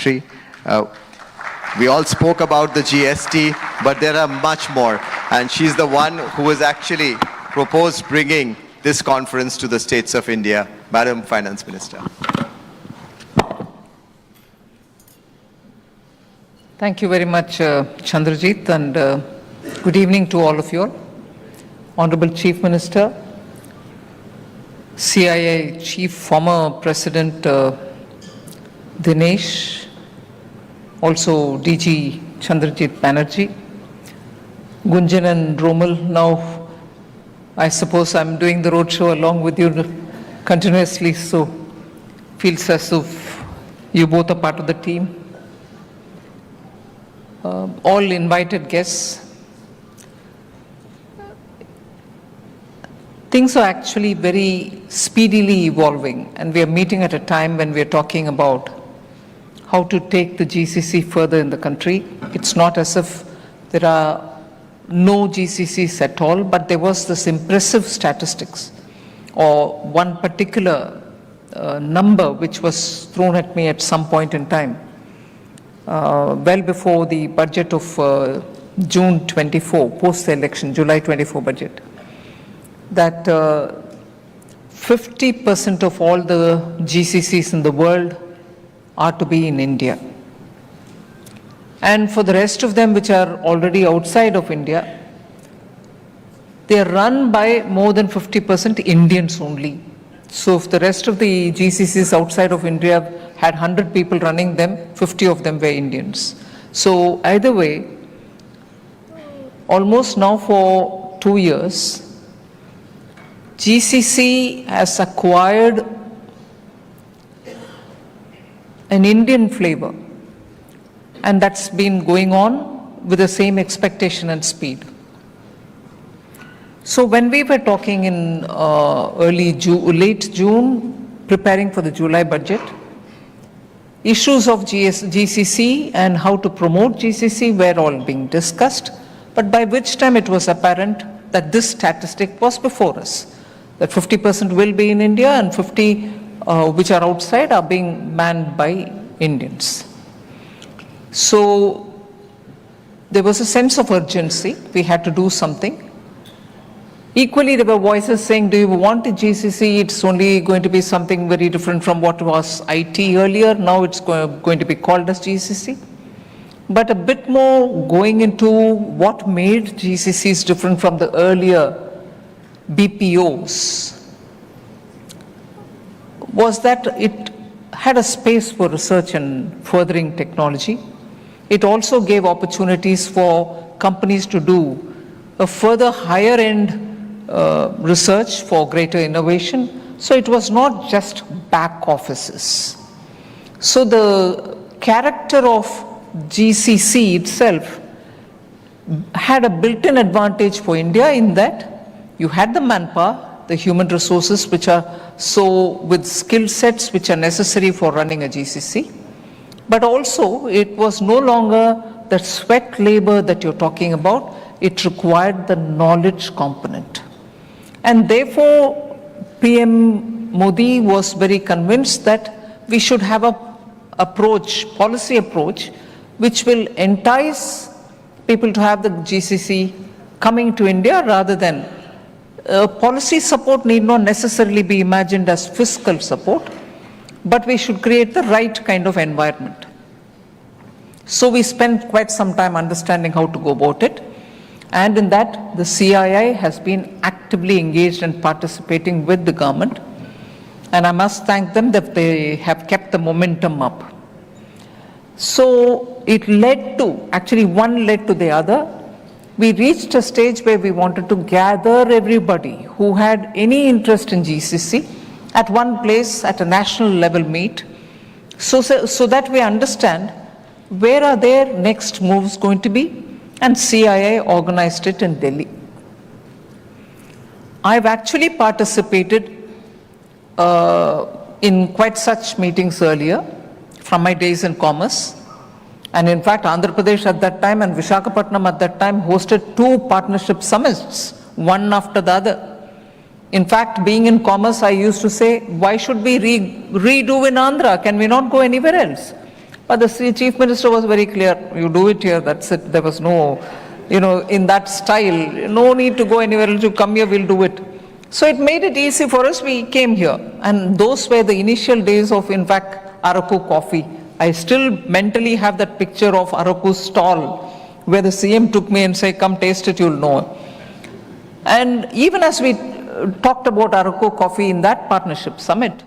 country. We all spoke about the GST, but there are much more. And she's the one who has actually proposed bringing this conference to the states of India. Madam Finance Minister. Thank you very much, Chandrajit, and good evening to all of you all. Honorable Chief Minister, CIA Chief, former President Dinesh, also DG Chandrajit Banerjee, Gunjan and Romal. Now I suppose I'm doing the roadshow along with you continuously, so feels as if you both are part of the team. All invited guests. Things are actually very speedily evolving, and we are meeting at a time when we are talking about how to take the GCC further in the country. It's not as if there are no GCCs at all, but there was this impressive statistics or one particular number which was thrown at me at some point in time, well before the budget of June 24, post the election, July 24 budget, that 50% of all the GCCs in the world are to be in India. And for the rest of them which are already outside of India, they are run by more than 50% Indians only. So if the rest of the GCCs outside of India had 100 people running them, 50 of them were Indians. So either way, almost now for 2 years, GCC has acquired an Indian flavor, and that's been going on with the same expectation and speed. So when we were talking in late June, preparing for the July budget, issues of GCC and how to promote GCC were all being discussed, but by which time it was apparent that this statistic was before us, that 50% will be in India and 50 which are outside are being manned by Indians. So there was a sense of urgency. We had to do something. Equally, there were voices saying, do you want a GCC? It's only going to be something very different from what was IT earlier. Now it's going to be called as GCC. But a bit more going into what made GCCs different from the earlier BPOs was that it had a space for research and furthering technology. It also gave opportunities for companies to do a further higher end research for greater innovation. So it was not just back offices. So the character of GCC itself had a built-in advantage for India in that you had the manpower, the human resources which are so with skill sets which are necessary for running a GCC, but also it was no longer the sweat labor that you're talking about. It required the knowledge component. And therefore, PM Modi was very convinced that we should have a policy approach, which will entice people to have the GCC coming to India rather than policy support need not necessarily be imagined as fiscal support, but we should create the right kind of environment. So we spent quite some time understanding how to go about it. And in that, the CII has been actively engaged and participating with the government. And I must thank them that they have kept the momentum up. So it led to, actually one led to the other. We reached a stage where we wanted to gather everybody who had any interest in GCC at one place at a national level meet, so that we understand where are their next moves going to be. And CII organized it in Delhi. I've actually participated in quite such meetings earlier from my days in commerce. And in fact, Andhra Pradesh at that time and Visakhapatnam at that time hosted 2 partnership summits, one after the other. In fact, being in commerce, I used to say, why should we redo in Andhra? Can we not go anywhere else? But the Chief Minister was very clear, you do it here, that's it. There was no, in that style, no need to go anywhere else, you come here, we'll do it. So it made it easy for us, we came here. And those were the initial days of, in fact, Araku coffee. I still mentally have that picture of Araku's stall, where the CM took me and said, come taste it, you'll know. And even as we talked about Araku coffee in that partnership summit,